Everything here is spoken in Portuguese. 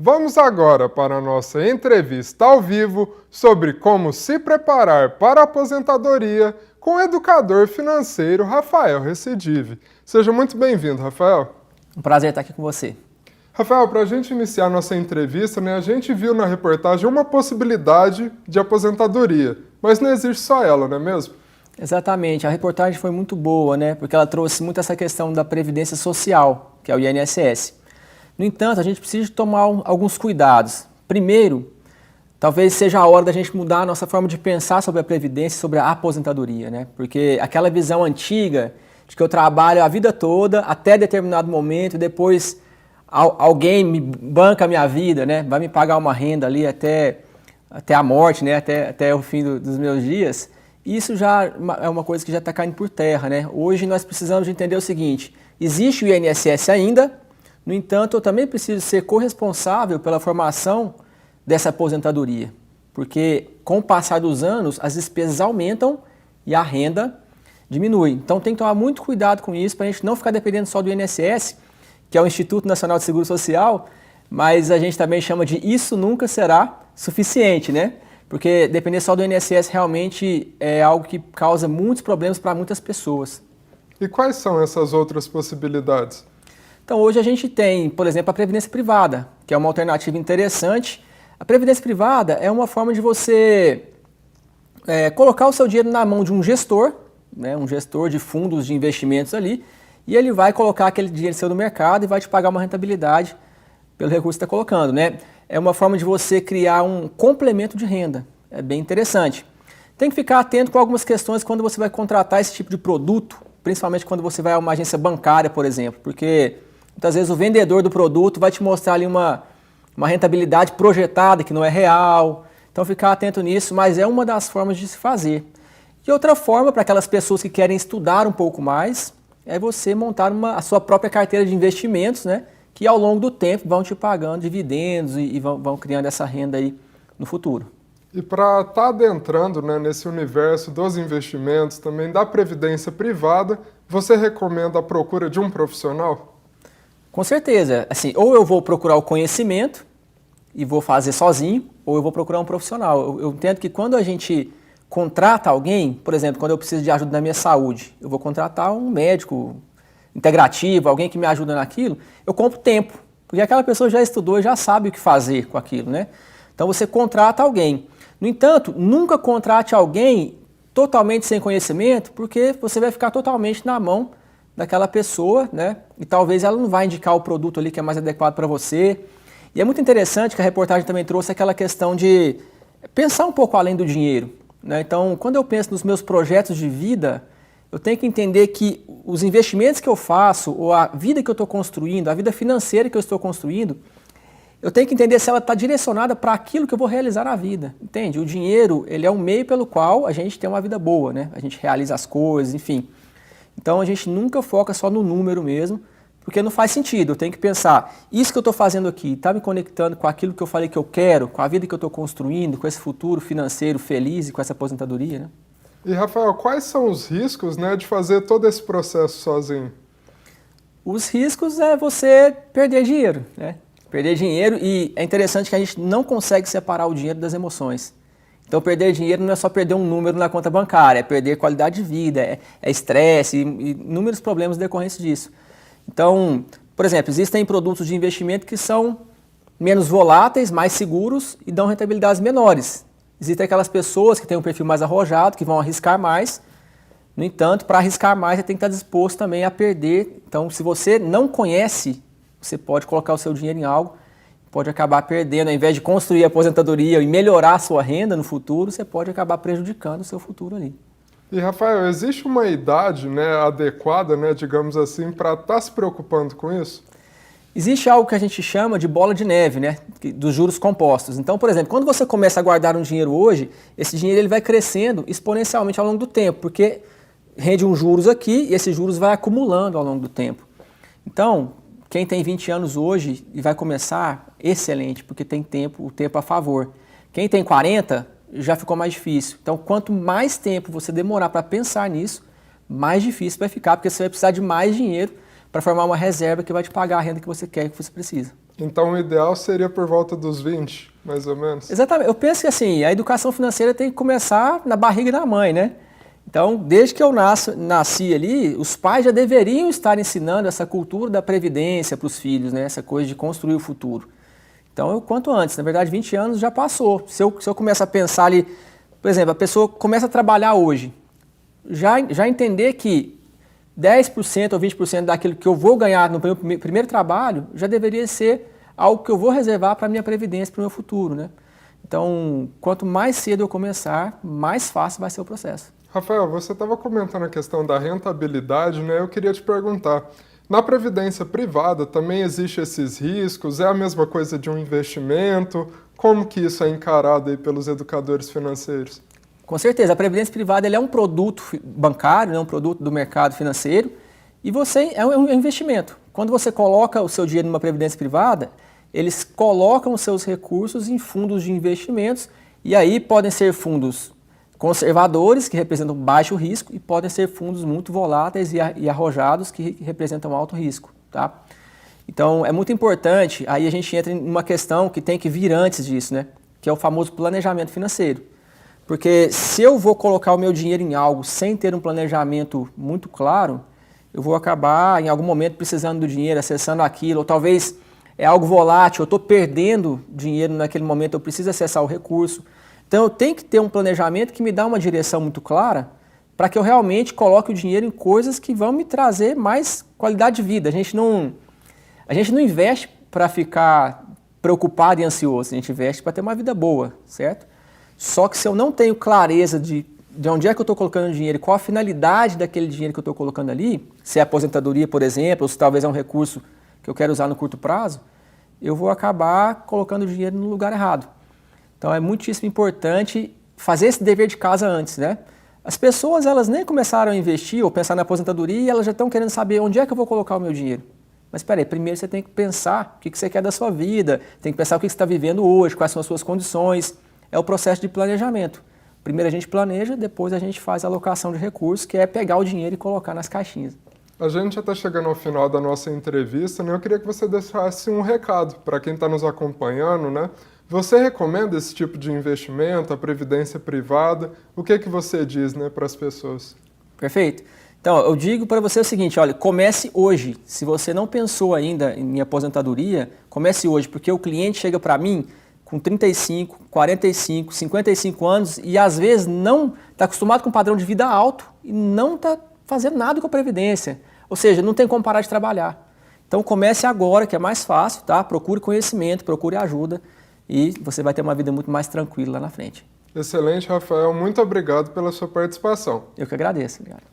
Vamos agora para a nossa entrevista ao vivo sobre como se preparar para a aposentadoria com o educador financeiro Rafael Recidive. Seja muito bem-vindo, Rafael. Um prazer estar aqui com você. Rafael, para a gente iniciar nossa entrevista, a gente viu na reportagem uma possibilidade de aposentadoria, mas não existe só ela, não é mesmo? Exatamente, a reportagem foi muito boa, porque ela trouxe muito essa questão da Previdência Social, que é o INSS. No entanto, a gente precisa tomar alguns cuidados. Primeiro, talvez seja a hora da gente mudar a nossa forma de pensar sobre a Previdência, sobre a aposentadoria, Porque aquela visão antiga de que eu trabalho a vida toda até determinado momento e depois alguém me banca a minha vida, vai me pagar uma renda ali até a morte, até o fim dos meus dias. Isso já é uma coisa que já está caindo por terra, Hoje nós precisamos de entender o seguinte: existe o INSS ainda, no entanto, eu também preciso ser corresponsável pela formação dessa aposentadoria, porque com o passar dos anos as despesas aumentam e a renda diminui. Então tem que tomar muito cuidado com isso para a gente não ficar dependendo só do INSS, que é o Instituto Nacional de Seguro Social, mas a gente também chama de isso nunca será suficiente, Porque depender só do INSS realmente é algo que causa muitos problemas para muitas pessoas. E quais são essas outras possibilidades? Então hoje a gente tem, por exemplo, a Previdência Privada, que é uma alternativa interessante. A Previdência Privada é uma forma de você colocar o seu dinheiro na mão de um gestor, um gestor de fundos de investimentos ali, e ele vai colocar aquele dinheiro seu no mercado e vai te pagar uma rentabilidade pelo recurso que está colocando, É uma forma de você criar um complemento de renda. É bem interessante. Tem que ficar atento com algumas questões quando você vai contratar esse tipo de produto, principalmente quando você vai a uma agência bancária, por exemplo, porque muitas vezes o vendedor do produto vai te mostrar ali uma rentabilidade projetada que não é real. Então ficar atento nisso, mas é uma das formas de se fazer. E outra forma, para aquelas pessoas que querem estudar um pouco mais, é você montar a sua própria carteira de investimentos, que ao longo do tempo vão te pagando dividendos e vão criando essa renda aí no futuro. E para estar adentrando nesse universo dos investimentos, também da previdência privada, você recomenda a procura de um profissional? Com certeza. Assim, ou eu vou procurar o conhecimento e vou fazer sozinho, ou eu vou procurar um profissional. Eu entendo que quando a gente contrata alguém, por exemplo, quando eu preciso de ajuda na minha saúde, eu vou contratar um médico integrativo, alguém que me ajuda naquilo, eu compro tempo, porque aquela pessoa já estudou e já sabe o que fazer com aquilo, Então você contrata alguém. No entanto, nunca contrate alguém totalmente sem conhecimento, porque você vai ficar totalmente na mão daquela pessoa, E talvez ela não vai indicar o produto ali que é mais adequado para você. E é muito interessante que a reportagem também trouxe aquela questão de pensar um pouco além do dinheiro, Então, quando eu penso nos meus projetos de vida, eu tenho que entender que os investimentos que eu faço, ou a vida que eu estou construindo, a vida financeira que eu estou construindo, eu tenho que entender se ela está direcionada para aquilo que eu vou realizar na vida, entende? O dinheiro, ele é um meio pelo qual a gente tem uma vida boa, A gente realiza as coisas, enfim. Então a gente nunca foca só no número mesmo, porque não faz sentido. Eu tenho que pensar, isso que eu estou fazendo aqui está me conectando com aquilo que eu falei que eu quero, com a vida que eu estou construindo, com esse futuro financeiro feliz e com essa aposentadoria, E, Rafael, quais são os riscos de fazer todo esse processo sozinho? Os riscos é você perder dinheiro, Perder dinheiro, e é interessante que a gente não consegue separar o dinheiro das emoções. Então perder dinheiro não é só perder um número na conta bancária, é perder qualidade de vida, é estresse e inúmeros problemas decorrentes disso. Então, por exemplo, existem produtos de investimento que são menos voláteis, mais seguros e dão rentabilidades menores. Existem aquelas pessoas que têm um perfil mais arrojado, que vão arriscar mais. No entanto, para arriscar mais, você tem que estar disposto também a perder. Então, se você não conhece, você pode colocar o seu dinheiro em algo, pode acabar perdendo. Ao invés de construir a aposentadoria e melhorar a sua renda no futuro, você pode acabar prejudicando o seu futuro ali. E, Rafael, existe uma idade adequada, digamos assim, para estar se preocupando com isso? Existe algo que a gente chama de bola de neve, dos juros compostos. Então, por exemplo, quando você começa a guardar um dinheiro hoje, esse dinheiro ele vai crescendo exponencialmente ao longo do tempo, porque rende uns juros aqui e esses juros vai acumulando ao longo do tempo. Então, quem tem 20 anos hoje e vai começar, excelente, porque tem o tempo a favor. Quem tem 40, já ficou mais difícil. Então, quanto mais tempo você demorar para pensar nisso, mais difícil vai ficar, porque você vai precisar de mais dinheiro para formar uma reserva que vai te pagar a renda que você quer, que você precisa. Então o ideal seria por volta dos 20, mais ou menos? Exatamente. Eu penso que assim, a educação financeira tem que começar na barriga da mãe, né? Então, desde que eu nasci ali, os pais já deveriam estar ensinando essa cultura da previdência para os filhos, né? Essa coisa de construir o futuro. Então, quanto antes, na verdade, 20 anos já passou. Se eu começar a pensar ali, por exemplo, a pessoa começa a trabalhar hoje, já entender que 10% ou 20% daquilo que eu vou ganhar no meu primeiro trabalho já deveria ser algo que eu vou reservar para a minha previdência, para o meu futuro, né? Então, quanto mais cedo eu começar, mais fácil vai ser o processo. Rafael, você estava comentando a questão da rentabilidade, né? Eu queria te perguntar, na previdência privada também existem esses riscos? É a mesma coisa de um investimento? Como que isso é encarado aí pelos educadores financeiros? Com certeza, a previdência privada ele é um produto bancário, né, um produto do mercado financeiro, e você é um investimento. Quando você coloca o seu dinheiro numa previdência privada, eles colocam os seus recursos em fundos de investimentos, e aí podem ser fundos conservadores, que representam baixo risco, e podem ser fundos muito voláteis e arrojados, que representam alto risco. Tá? Então, é muito importante, aí a gente entra em uma questão que tem que vir antes disso, né? Que é o famoso planejamento financeiro. Porque se eu vou colocar o meu dinheiro em algo sem ter um planejamento muito claro, eu vou acabar, em algum momento, precisando do dinheiro, acessando aquilo, ou talvez é algo volátil, eu estou perdendo dinheiro naquele momento, eu preciso acessar o recurso. Então, eu tenho que ter um planejamento que me dá uma direção muito clara para que eu realmente coloque o dinheiro em coisas que vão me trazer mais qualidade de vida. A gente não investe para ficar preocupado e ansioso, a gente investe para ter uma vida boa, certo? Só que se eu não tenho clareza de onde é que eu estou colocando o dinheiro e qual a finalidade daquele dinheiro que eu estou colocando ali, se é aposentadoria, por exemplo, ou se talvez é um recurso que eu quero usar no curto prazo, eu vou acabar colocando o dinheiro no lugar errado. Então é muitíssimo importante fazer esse dever de casa antes, né? As pessoas, elas nem começaram a investir ou pensar na aposentadoria e elas já estão querendo saber onde é que eu vou colocar o meu dinheiro. Mas espera aí, primeiro você tem que pensar o que você quer da sua vida, tem que pensar o que você está vivendo hoje, quais são as suas condições. É o processo de planejamento. Primeiro a gente planeja, depois a gente faz a alocação de recursos, que é pegar o dinheiro e colocar nas caixinhas. A gente já está chegando ao final da nossa entrevista, né? Eu queria que você deixasse um recado para quem está nos acompanhando, né? Você recomenda esse tipo de investimento, a previdência privada? O que você diz, né, para as pessoas? Perfeito. Então, eu digo para você o seguinte, olha, comece hoje. Se você não pensou ainda em aposentadoria, comece hoje, porque o cliente chega para mim com 35, 45, 55 anos e às vezes não está acostumado com um padrão de vida alto e não está fazendo nada com a previdência. Ou seja, não tem como parar de trabalhar. Então comece agora, que é mais fácil, tá? Procure conhecimento, procure ajuda e você vai ter uma vida muito mais tranquila lá na frente. Excelente, Rafael. Muito obrigado pela sua participação. Eu que agradeço. Obrigado.